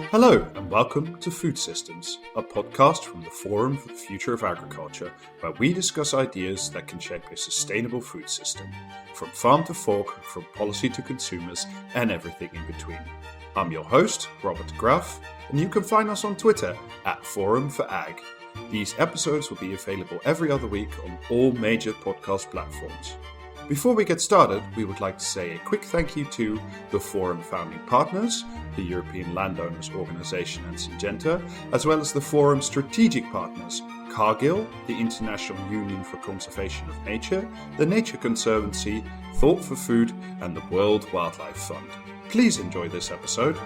Hello and welcome to Food Systems, a podcast from the Forum for the Future of Agriculture, where we discuss ideas that can shape a sustainable food system, from farm to fork, from policy to consumers, and everything in between. I'm your host, Robert Graff, and you can find us on Twitter at Forum for Ag. These episodes will be available every other week on all major podcast platforms. Before we get started, we would like to say a quick thank you to the Forum founding partners, the European Landowners Organization and Syngenta, as well as the Forum strategic partners, Cargill, the International Union for Conservation of Nature, the Nature Conservancy, Thought for Food, and the World Wildlife Fund. Please enjoy this episode.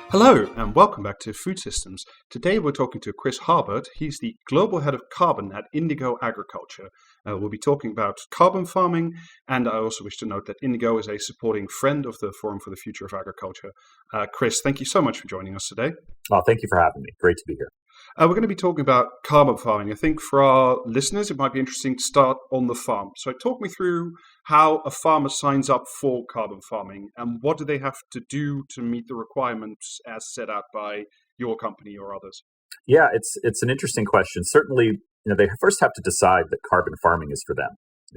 Hello and welcome back to Food Systems. Today we're talking to Chris Harbourt. He's the Global Head of Carbon at Indigo Agriculture. We'll be talking about carbon farming, and I also wish to note that Indigo is a supporting friend of the Forum for the Future of Agriculture. Chris, thank you so much for joining us today. Oh, thank you for having me. Great to be here. We're going to be talking about carbon farming. I think for our listeners, it might be interesting to start on the farm. So talk me through how a farmer signs up for carbon farming and what do they have to do to meet the requirements as set out by your company or others? Yeah, it's an interesting question. Certainly, they first have to decide that carbon farming is for them.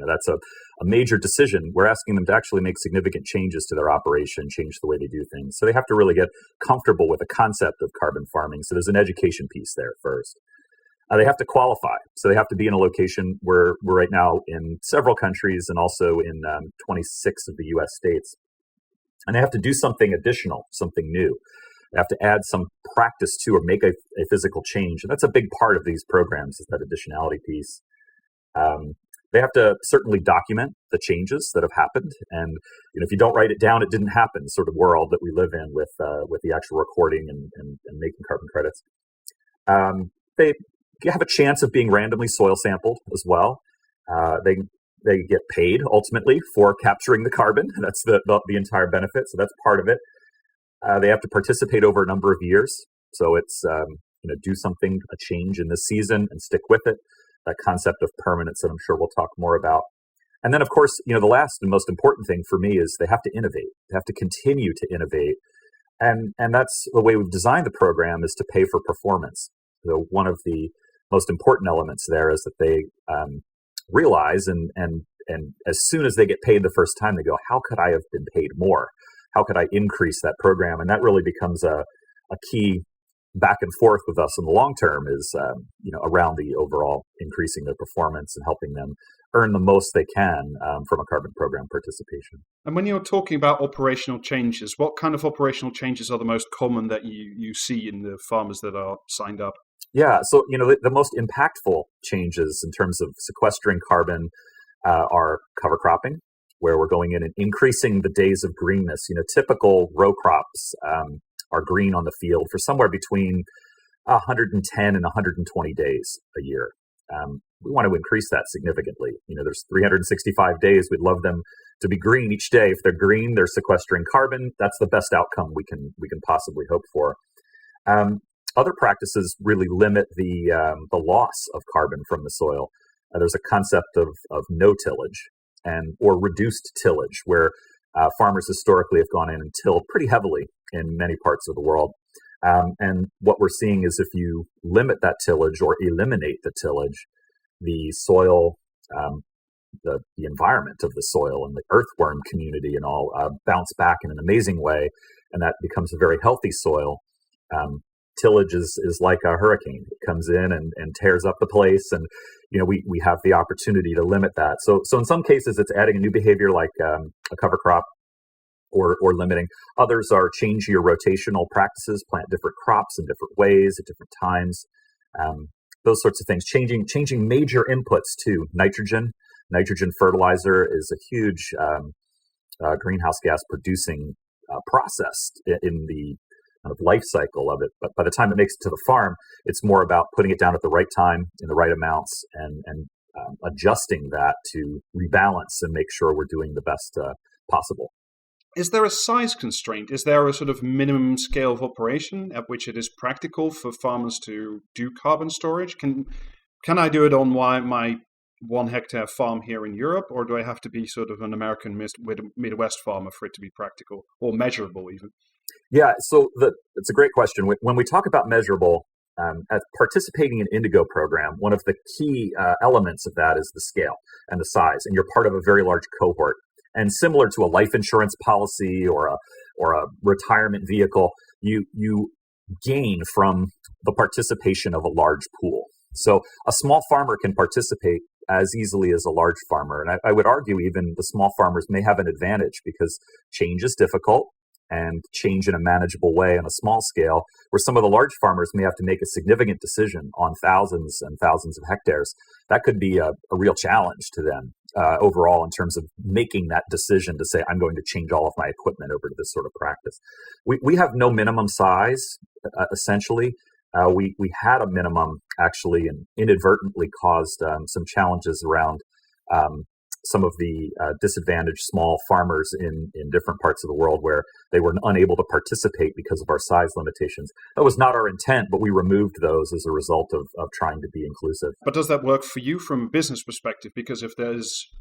That's a major decision. We're asking them to actually make significant changes to their operation, change the way they do things. So they have to really get comfortable with the concept of carbon farming. So there's an education piece there first. They have to qualify. So they have to be in a location where we're right now in several countries and also in 26 of the U.S. states. And they have to do something additional, something new. They have to add some practice to or make a physical change. And that's a big part of these programs is that additionality piece. They have to certainly document the changes that have happened, and if you don't write it down, it didn't happen. Sort of world that we live in with the actual recording and making carbon credits. They have a chance of being randomly soil sampled as well. They get paid ultimately for capturing the carbon. That's the entire benefit. So that's part of it. They have to participate over a number of years. So it's do something, a change in this season, and stick with it. That concept of permanence that I'm sure we'll talk more about. And then, of course, the last and most important thing for me is they have to innovate. They have to continue to innovate. And that's the way we've designed the program is to pay for performance. So one of the most important elements there is that they realize and as soon as they get paid the first time, they go, how could I have been paid more? How could I increase that program? And that really becomes a key back and forth with us in the long term is, around the overall increasing their performance and helping them earn the most they can from a carbon program participation. And when you're talking about operational changes, what kind of operational changes are the most common that you see in the farmers that are signed up? Yeah, so, the most impactful changes in terms of sequestering carbon are cover cropping, where we're going in and increasing the days of greenness. Typical row crops are green on the field for somewhere between 110 and 120 days a year. We want to increase that significantly. There's 365 days. We'd love them to be green each day. If they're green, they're sequestering carbon. That's the best outcome we can possibly hope for. Other practices really limit the loss of carbon from the soil. There's a concept of no tillage or reduced tillage, where farmers historically have gone in and tilled pretty heavily in many parts of the world. And what we're seeing is if you limit that tillage or eliminate the tillage, the soil, the environment of the soil and the earthworm community and all bounce back in an amazing way, and that becomes a very healthy soil. Tillage is like a hurricane. It comes in and tears up the place, and we have the opportunity to limit that. So in some cases, it's adding a new behavior like a cover crop or limiting. Others are change your rotational practices, plant different crops in different ways at different times. Those sorts of things. Changing major inputs too. Nitrogen fertilizer is a huge greenhouse gas producing process in the kind of life cycle of it. But by the time it makes it to the farm, it's more about putting it down at the right time in the right amounts and adjusting that to rebalance and make sure we're doing the best possible. Is there a size constraint? Is there a sort of minimum scale of operation at which it is practical for farmers to do carbon storage? Can I do it on my 1 hectare farm here in Europe, or do I have to be sort of an American Midwest farmer for it to be practical or measurable even? Yeah, so it's a great question. When we talk about measurable, at participating in Indigo program, one of the key elements of that is the scale and the size, and you're part of a very large cohort. And similar to a life insurance policy or a retirement vehicle, you gain from the participation of a large pool. So a small farmer can participate as easily as a large farmer. And I would argue even the small farmers may have an advantage because change is difficult and change in a manageable way on a small scale, where some of the large farmers may have to make a significant decision on thousands and thousands of hectares. That could be a real challenge to them overall in terms of making that decision to say, I'm going to change all of my equipment over to this sort of practice. We have no minimum size, essentially. We had a minimum actually and inadvertently caused some challenges around some of the disadvantaged small farmers in different parts of the world where they were unable to participate because of our size limitations. That was not our intent, but we removed those as a result of trying to be inclusive. But does that work for you from a business perspective? Because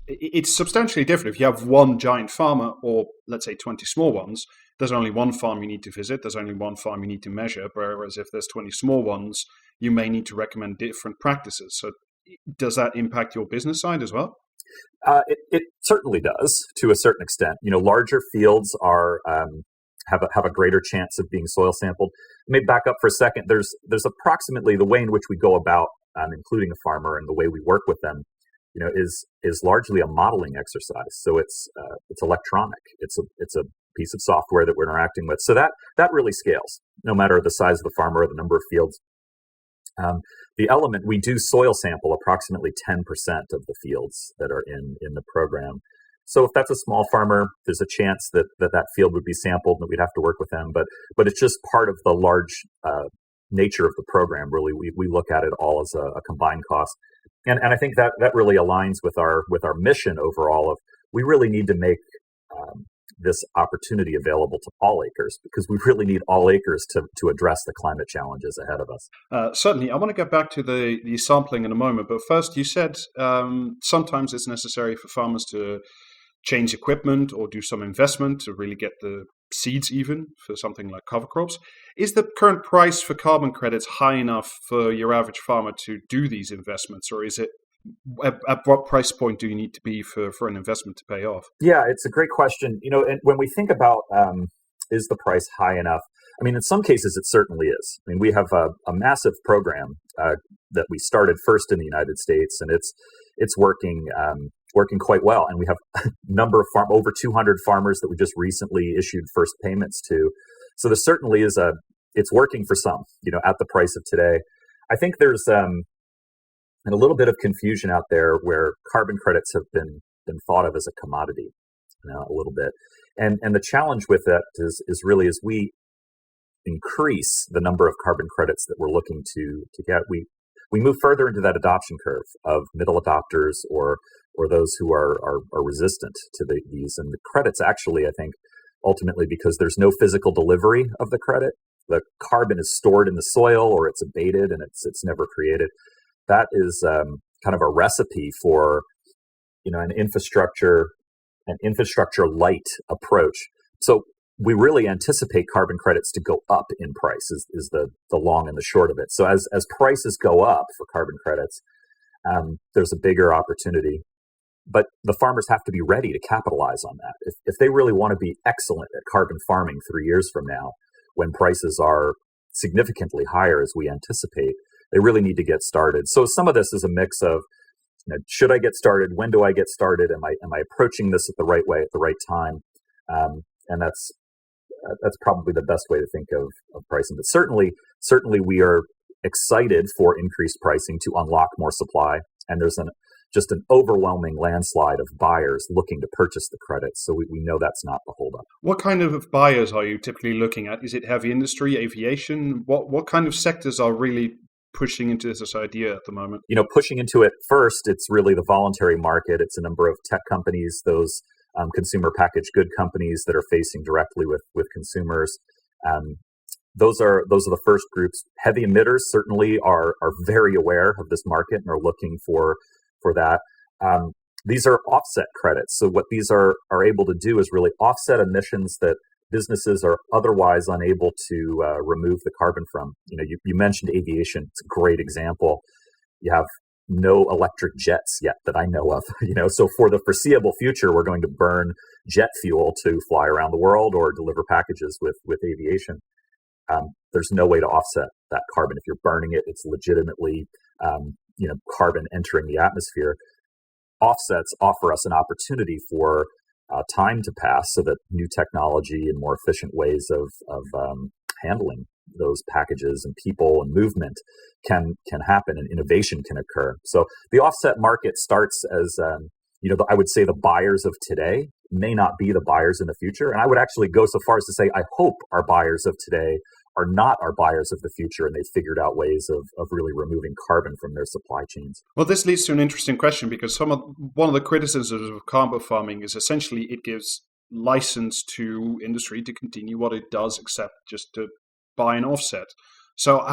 it's substantially different. If you have one giant farmer or let's say 20 small ones, there's only one farm you need to visit. There's only one farm you need to measure. Whereas if there's 20 small ones, you may need to recommend different practices. So does that impact your business side as well? It certainly does to a certain extent. Larger fields are have a greater chance of being soil sampled. Let me back up for a second. There's approximately the way in which we go about including a farmer and the way we work with them, is largely a modeling exercise. So it's electronic. It's a piece of software that we're interacting with. So that really scales, no matter the size of the farmer or the number of fields. The element, we do soil sample approximately 10% of the fields that are in the program. So if that's a small farmer, there's a chance that field would be sampled and that we'd have to work with them. But it's just part of the large nature of the program. Really, we look at it all as a combined cost. And I think that really aligns with our mission overall of we really need to make this opportunity available to all acres, because we really need all acres to address the climate challenges ahead of us. Certainly. I want to get back to the sampling in a moment, but first you said sometimes it's necessary for farmers to change equipment or do some investment to really get the seeds even for something like cover crops. Is the current price for carbon credits high enough for your average farmer to do these investments, or is it at what price point do you need to be for an investment to pay off? Yeah, it's a great question. And when we think about is the price high enough? I mean, in some cases, it certainly is. I mean, we have a massive program that we started first in the United States, and it's working quite well. And we have a number of over 200 farmers that we just recently issued first payments to. So there certainly is it's working for some, at the price of today. I think there's and a little bit of confusion out there where carbon credits have been thought of as a commodity, a little bit. And the challenge with that is really as we increase the number of carbon credits that we're looking to get, we move further into that adoption curve of middle adopters or those who are resistant to these. And the credits actually, I think, ultimately, because there's no physical delivery of the credit, the carbon is stored in the soil or it's abated and it's never created. That is kind of a recipe for, an infrastructure light approach. So we really anticipate carbon credits to go up in price is the long and the short of it. So as prices go up for carbon credits, there's a bigger opportunity. But the farmers have to be ready to capitalize on that. If they really want to be excellent at carbon farming 3 years from now, when prices are significantly higher as we anticipate, they really need to get started. So some of this is a mix of, should I get started? When do I get started? Am I approaching this at the right way at the right time? And that's probably the best way to think of pricing. But certainly we are excited for increased pricing to unlock more supply. And there's just an overwhelming landslide of buyers looking to purchase the credits. So we know that's not the holdup. What kind of buyers are you typically looking at? Is it heavy industry, aviation? What kind of sectors are really pushing into this idea at the moment? Pushing into it first, it's really the voluntary market. It's a number of tech companies, those consumer packaged good companies that are facing directly with consumers. Those are the first groups. Heavy emitters certainly are very aware of this market and are looking for for that. These are offset credits. So what these are able to do is really offset emissions that businesses are otherwise unable to remove the carbon from. You mentioned aviation. It's a great example. You have no electric jets yet that I know of. So for the foreseeable future, we're going to burn jet fuel to fly around the world or deliver packages with aviation. There's no way to offset that carbon. If you're burning it, it's legitimately carbon entering the atmosphere. Offsets offer us an opportunity for time to pass so that new technology and more efficient ways of handling those packages and people and movement can happen, and innovation can occur. So the offset market starts as I would say the buyers of today may not be the buyers in the future, and I would actually go so far as to say I hope our buyers of today are not our buyers of the future, and they figured out ways of really removing carbon from their supply chains. Well, this leads to an interesting question, because one of the criticisms of carbon farming is essentially it gives license to industry to continue what it does, except just to buy an offset. So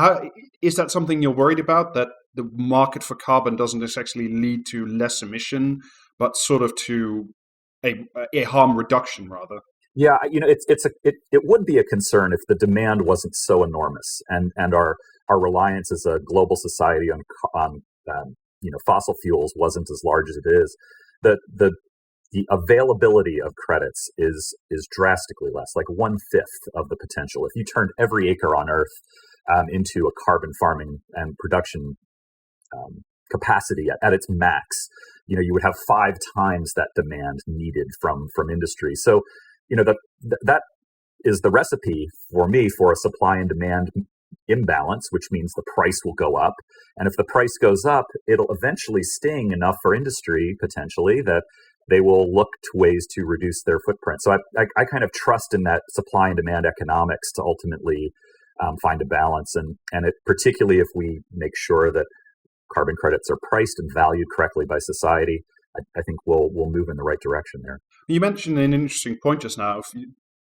is that something you're worried about, that the market for carbon doesn't actually lead to less emission, but sort of to a harm reduction rather? Yeah, it would be a concern if the demand wasn't so enormous, and our reliance as a global society on fossil fuels wasn't as large as it is. The availability of credits is drastically less, like 1/5 of the potential. If you turned every acre on Earth into a carbon farming and production capacity at its max, you would have 5 times that demand needed from industry. So that is the recipe for me for a supply and demand imbalance, which means the price will go up. And if the price goes up, it'll eventually sting enough for industry, potentially, that they will look to ways to reduce their footprint. So I kind of trust in that supply and demand economics to ultimately find a balance. And particularly if we make sure that carbon credits are priced and valued correctly by society, I think we'll move in the right direction there. You mentioned an interesting point just now.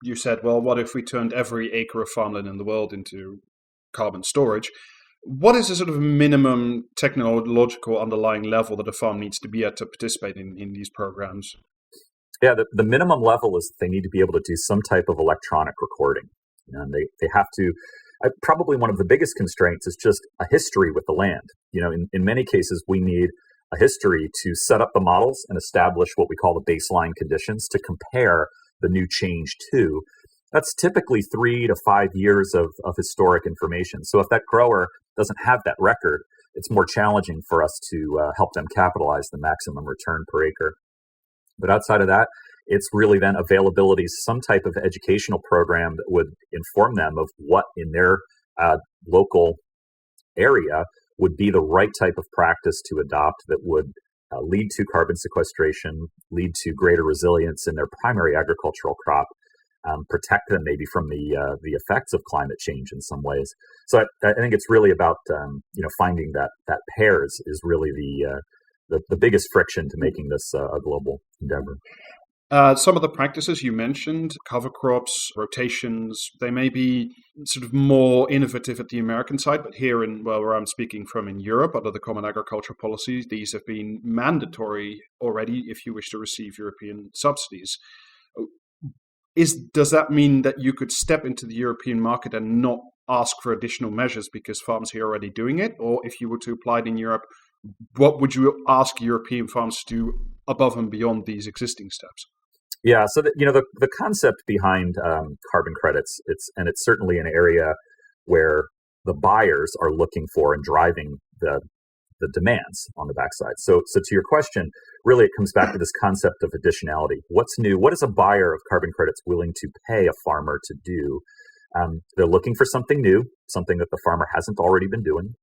You said, well, what if we turned every acre of farmland in the world into carbon storage? What is the sort of minimum technological underlying level that a farm needs to be at to participate in these programs? Yeah, the minimum level is they need to be able to do some type of electronic recording. And they have to, probably one of the biggest constraints is just a history with the land. In many cases, we need a history to set up the models and establish what we call the baseline conditions to compare the new change to. That's typically 3 to 5 years of historic information. So if that grower doesn't have that record, it's more challenging for us to help them capitalize the maximum return per acre. But outside of that, it's really then availability, some type of educational program that would inform them of what in their local area would be the right type of practice to adopt that would lead to carbon sequestration, lead to greater resilience in their primary agricultural crop, protect them maybe from the effects of climate change in some ways. So I think it's really about finding that pairs is really the biggest friction to making this a global endeavor. Some of the practices you mentioned, cover crops, rotations, they may be sort of more innovative at the American side, but here where I'm speaking from in Europe, under the Common Agricultural Policies, these have been mandatory already if you wish to receive European subsidies. Does that mean that you could step into the European market and not ask for additional measures because farms here are already doing it? Or if you were to apply it in Europe, what would you ask European farms to do above and beyond these existing steps? Yeah, so the concept behind carbon credits, it's certainly an area where the buyers are looking for and driving the demands on the backside. So to your question, really it comes back to this concept of additionality. What's new? What is a buyer of carbon credits willing to pay a farmer to do? They're looking for something new, something that the farmer hasn't already been doing.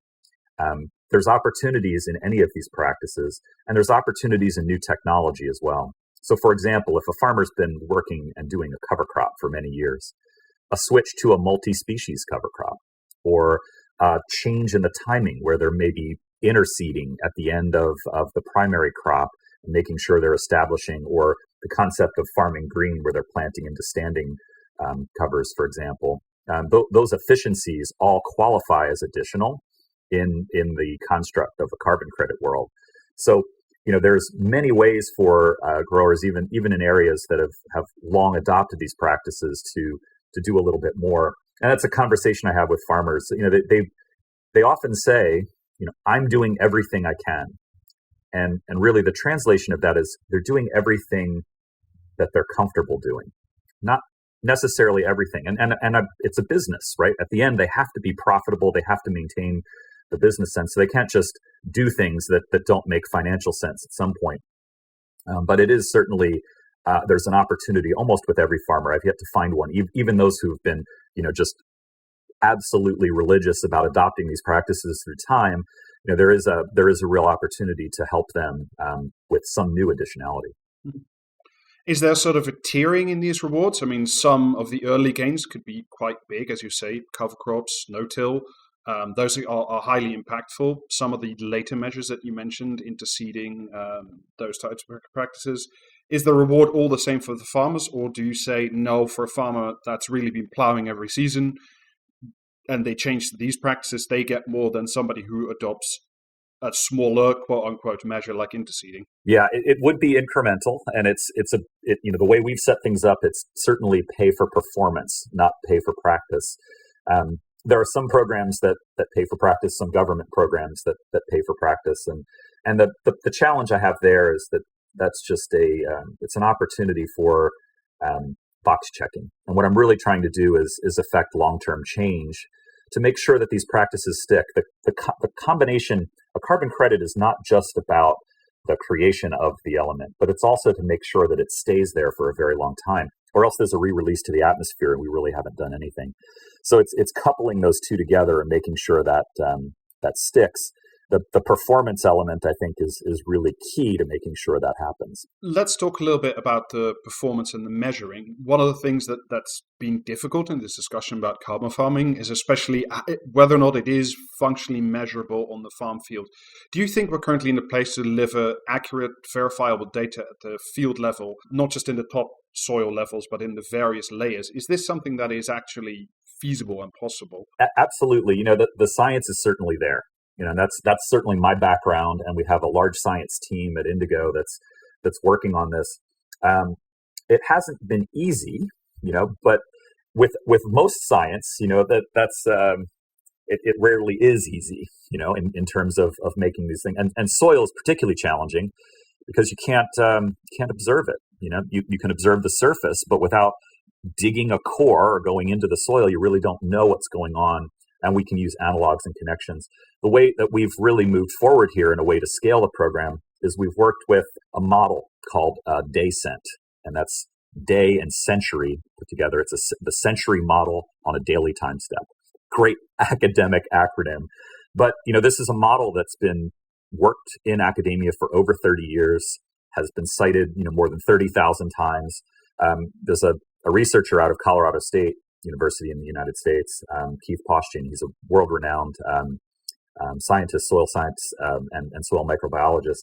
There's opportunities in any of these practices, and there's opportunities in new technology as well. So for example, if a farmer's been working and doing a cover crop for many years, a switch to a multi-species cover crop, or a change in the timing where there may be interseeding at the end of the primary crop, and making sure they're establishing, or the concept of farming green where they're planting into standing covers, for example. Those efficiencies all qualify as additional in the construct of a carbon credit world. So there's many ways for growers, even in areas that have long adopted these practices, to do a little bit more. And that's a conversation I have with farmers. They often say, I'm doing everything I can, and really the translation of that is they're doing everything that they're comfortable doing, not necessarily everything. And it's a business, right? At the end, they have to be profitable. They have to maintain the business sense. So they can't just do things that don't make financial sense at some point. But it is certainly, there's an opportunity almost with every farmer. I've yet to find one, even those who've been, just absolutely religious about adopting these practices through time. There is a real opportunity to help them with some new additionality. Is there sort of a tiering in these rewards? I mean, some of the early gains could be quite big, as you say, cover crops, no-till. Those are highly impactful. Some of the later measures that you mentioned, interseeding, those types of practices, is the reward all the same for the farmers? Or do you say, no, for a farmer that's really been plowing every season and they change to these practices, they get more than somebody who adopts a smaller, quote unquote, measure like interseeding? Yeah, it would be incremental, and the way we've set things up, it's certainly pay for performance, not pay for practice. There are some programs that pay for practice, some government programs that pay for practice, and the challenge I have there is that's just it's an opportunity for box checking. And what I'm really trying to do is affect long-term change to make sure that these practices stick. The combination, a carbon credit is not just about the creation of the element, but it's also to make sure that it stays there for a very long time, or else there's a re-release to the atmosphere and we really haven't done anything. So it's coupling those two together and making sure that that sticks. The performance element, I think, is really key to making sure that happens. Let's talk a little bit about the performance and the measuring. One of the things that's been difficult in this discussion about carbon farming is especially whether or not it is functionally measurable on the farm field. Do you think we're currently in a place to deliver accurate, verifiable data at the field level, not just in the top soil levels, but in the various layers? Is this something that is actually feasible and possible? Absolutely. The science is certainly there. That's certainly my background, and we have a large science team at Indigo that's working on this. It hasn't been easy, but with most science, it rarely is easy, in terms of making these things. And soil is particularly challenging because you can't observe it. You can observe the surface, but without digging a core or going into the soil, you really don't know what's going on. And we can use analogs and connections. The way that we've really moved forward here in a way to scale the program is we've worked with a model called DayCent, and that's day and century put together. It's the century model on a daily time step. Great academic acronym. But, this is a model that's been worked in academia for over 30 years, has been cited, more than 30,000 times. There's a researcher out of Colorado State University in the United States, Keith Postian. He's a world-renowned scientist, soil science and soil microbiologist.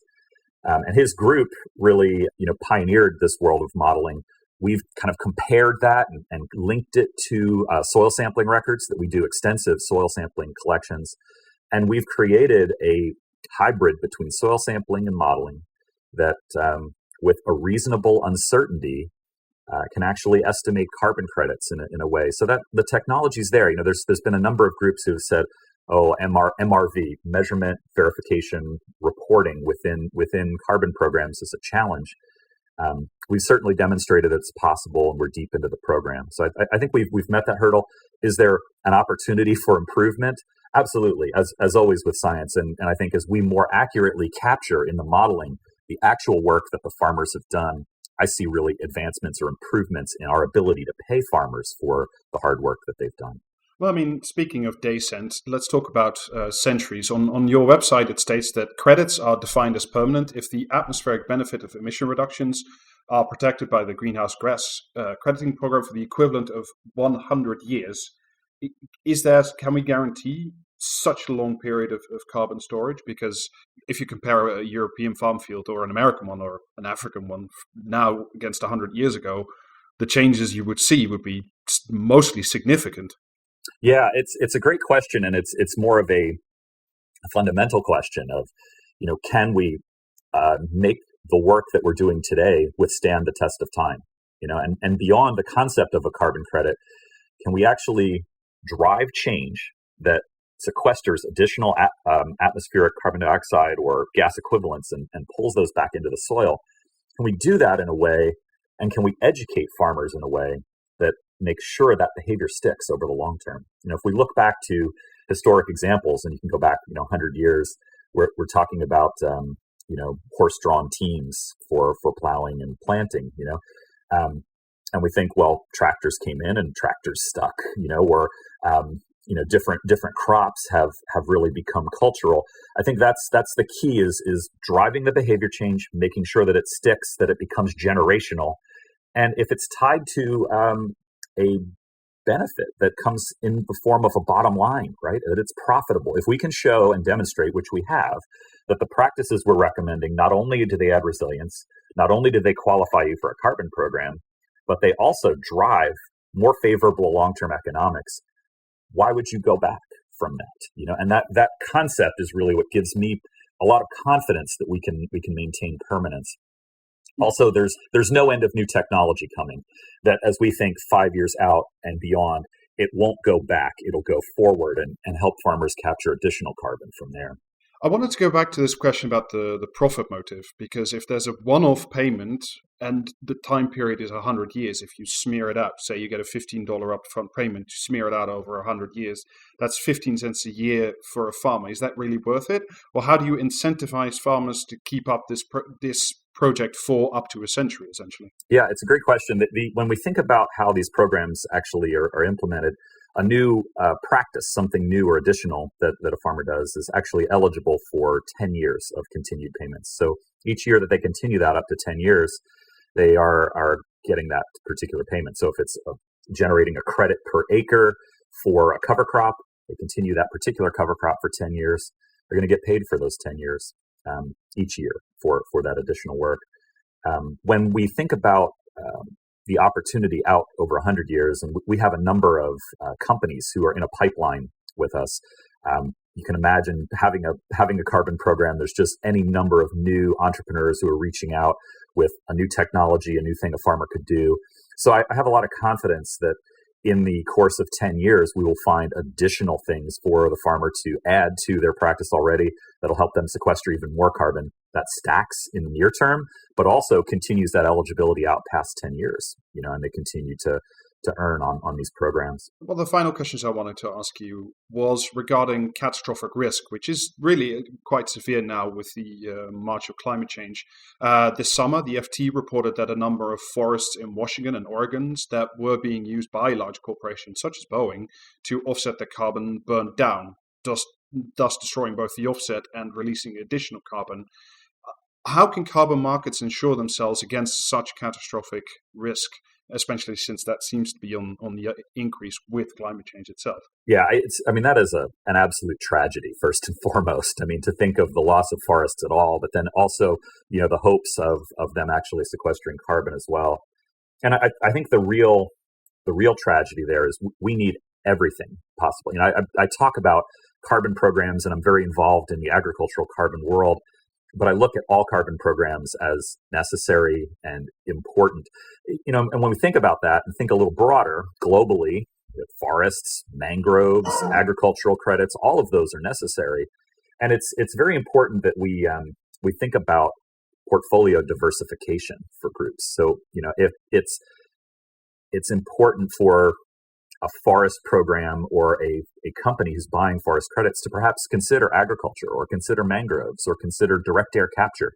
And his group really, pioneered this world of modeling. We've kind of compared that and linked it to soil sampling records that we do extensive soil sampling collections. And we've created a hybrid between soil sampling and modeling that, with a reasonable uncertainty, can actually estimate carbon credits in a way. So that the technology's there. There's been a number of groups who've said, MRV, measurement, verification, reporting within carbon programs is a challenge. We've certainly demonstrated it's possible, and we're deep into the program. So I think we've met that hurdle. Is there an opportunity for improvement? Absolutely, as always with science. And I think as we more accurately capture in the modeling the actual work that the farmers have done, I see really advancements or improvements in our ability to pay farmers for the hard work that they've done. Well, I mean, speaking of DayCent, let's talk about centuries. On your website, it states that credits are defined as permanent if the atmospheric benefit of emission reductions are protected by the greenhouse gas crediting program for the equivalent of 100 years. Can we guarantee such a long period of carbon storage? Because if you compare a European farm field or an American one or an African one now against 100 years ago, the changes you would see would be mostly significant. Yeah, it's a great question, and it's more of a fundamental question of, can we make the work that we're doing today withstand the test of time? And beyond the concept of a carbon credit, can we actually drive change that sequesters additional atmospheric carbon dioxide or gas equivalents and pulls those back into the soil? Can we do that in a way, and can we educate farmers in a way that makes sure that behavior sticks over the long term? If we look back to historic examples, and you can go back 100 years, we're talking about horse-drawn teams for plowing and planting, and we think, well, tractors came in and tractors stuck, or different crops have really become cultural. I think that's the key is driving the behavior change, making sure that it sticks, that it becomes generational, and if it's tied to a benefit that comes in the form of a bottom line, right? That it's profitable. If we can show and demonstrate, which we have, that the practices we're recommending, not only do they add resilience, not only do they qualify you for a carbon program, but they also drive more favorable long-term economics, why would you go back from that? And that concept is really what gives me a lot of confidence that we can maintain permanence. Also, there's no end of new technology coming, that as we think 5 years out and beyond, it won't go back, it'll go forward and help farmers capture additional carbon from there. I wanted to go back to this question about the profit motive, because if there's a one-off payment and the time period is 100 years, if you smear it out, say you get a $15 upfront payment, you smear it out over 100 years, that's 15 cents a year for a farmer. Is that really worth it? Or how do you incentivize farmers to keep up this project for up to a century, essentially? Yeah, it's a great question. When we think about how these programs actually are implemented, a new practice, something new or additional that a farmer does, is actually eligible for 10 years of continued payments. So each year that they continue that up to 10 years, they are getting that particular payment. So if it's generating a credit per acre for a cover crop, they continue that particular cover crop for 10 years. They're going to get paid for those 10 years each year for that additional work. When we think about the opportunity out over 100 years, and we have a number of companies who are in a pipeline with us. You can imagine having a carbon program. There's just any number of new entrepreneurs who are reaching out with a new technology, a new thing a farmer could do. So I have a lot of confidence that in the course of 10 years, we will find additional things for the farmer to add to their practice already that'll help them sequester even more carbon that stacks in the near term, but also continues that eligibility out past 10 years, and they continue to earn on these programs. Well, the final questions I wanted to ask you was regarding catastrophic risk, which is really quite severe now with the march of climate change. This summer, the FT reported that a number of forests in Washington and Oregon that were being used by large corporations such as Boeing to offset the carbon burned down, thus destroying both the offset and releasing additional carbon. How can carbon markets ensure themselves against such catastrophic risk, especially since that seems to be on the increase with climate change itself? Yeah, that is an absolute tragedy, first and foremost. To think of the loss of forests at all, but then also, the hopes of them actually sequestering carbon as well. And I think the real tragedy there is we need everything possible. I talk about carbon programs, and I'm very involved in the agricultural carbon world. But I look at all carbon programs as necessary and important. And when we think about that and think a little broader, globally, forests, mangroves, agricultural credits, all of those are necessary. And it's very important that we think about portfolio diversification for groups. So, if it's important for a forest program or a company who's buying forest credits to perhaps consider agriculture or consider mangroves or consider direct air capture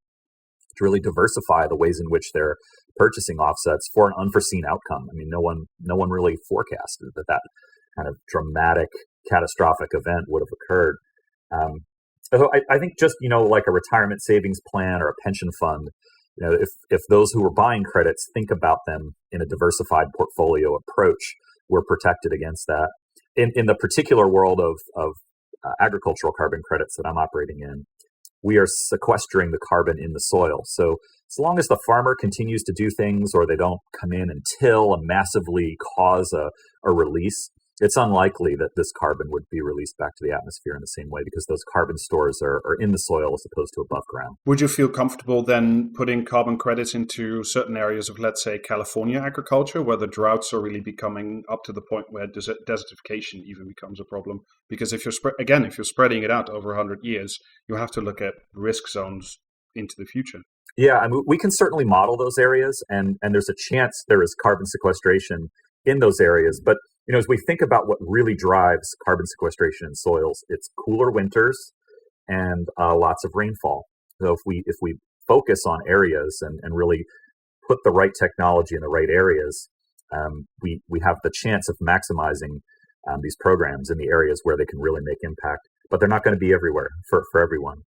to really diversify the ways in which they're purchasing offsets for an unforeseen outcome. No one really forecasted that kind of dramatic, catastrophic event would have occurred. So I think just, like a retirement savings plan or a pension fund, if those who are buying credits think about them in a diversified portfolio approach, we're protected against that. In the particular world of agricultural carbon credits that I'm operating in, we are sequestering the carbon in the soil. So as long as the farmer continues to do things, or they don't come in and till and massively cause a release, it's unlikely that this carbon would be released back to the atmosphere in the same way because those carbon stores are in the soil as opposed to above ground. Would you feel comfortable then putting carbon credits into certain areas of, let's say, California agriculture, where the droughts are really becoming up to the point where desertification even becomes a problem? Because if you're spreading it out over 100 years, you have to look at risk zones into the future. Yeah, I mean, we can certainly model those areas, and there's a chance there is carbon sequestration in those areas. But as we think about what really drives carbon sequestration in soils, it's cooler winters and lots of rainfall. So if we focus on areas and really put the right technology in the right areas, we have the chance of maximizing these programs in the areas where they can really make impact. But they're not going to be everywhere for everyone,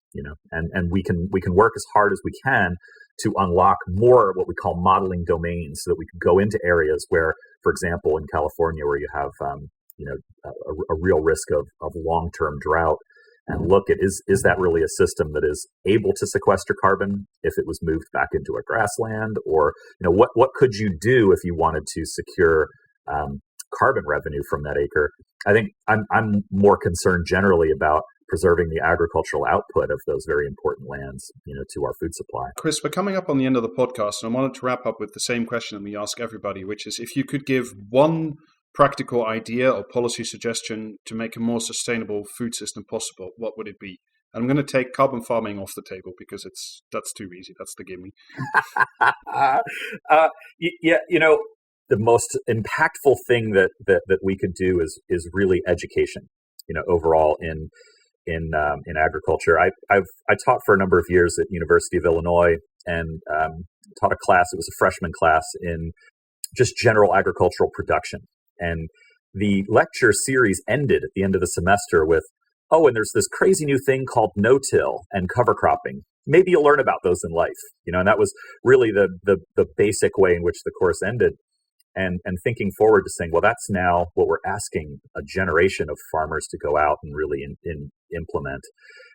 and we can work as hard as we can to unlock more what we call modeling domains, so that we can go into areas where, for example, in California, where you have a real risk of long-term drought, and look at is that really a system that is able to sequester carbon if it was moved back into a grassland, or what could you do if you wanted to secure carbon revenue from that acre? I think I'm more concerned generally about preserving the agricultural output of those very important lands, to our food supply. Chris, we're coming up on the end of the podcast, and I wanted to wrap up with the same question that we ask everybody, which is if you could give one practical idea or policy suggestion to make a more sustainable food system possible, what would it be? And I'm going to take carbon farming off the table because that's too easy. That's the gimme. The most impactful thing that we could do is really education, overall in agriculture. I taught for a number of years at University of Illinois and taught a class. It was a freshman class in just general agricultural production. And the lecture series ended at the end of the semester with, and there's this crazy new thing called no-till and cover cropping. Maybe you'll learn about those in life, and that was really the basic way in which the course ended. And thinking forward to saying, well, that's now what we're asking a generation of farmers to go out and really implement.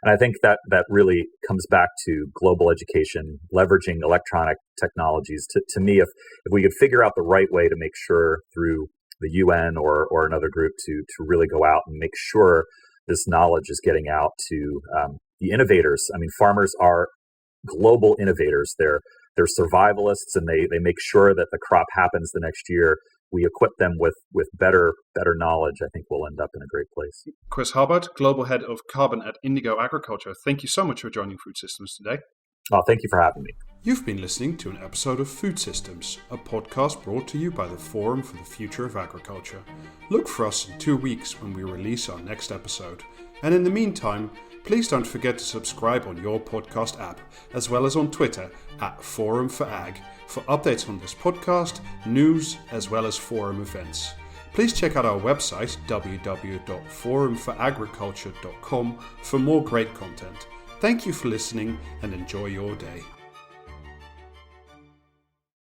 And I think that really comes back to global education, leveraging electronic technologies. To me, if we could figure out the right way to make sure through the UN or another group to really go out and make sure this knowledge is getting out to the innovators. I mean, farmers are global innovators. They're survivalists, and they make sure that the crop happens the next year. We equip them with better knowledge. I think we'll end up in a great place. Chris Harbourt, Global Head of Carbon at Indigo Agriculture. Thank you so much for joining Food Systems today. Oh, thank you for having me. You've been listening to an episode of Food Systems, a podcast brought to you by the Forum for the Future of Agriculture. Look for us in 2 weeks when we release our next episode. And in the meantime, please don't forget to subscribe on your podcast app, as well as on Twitter @ForumForAg for updates on this podcast, news, as well as forum events. Please check out our website, www.forumforagriculture.com, for more great content. Thank you for listening and enjoy your day.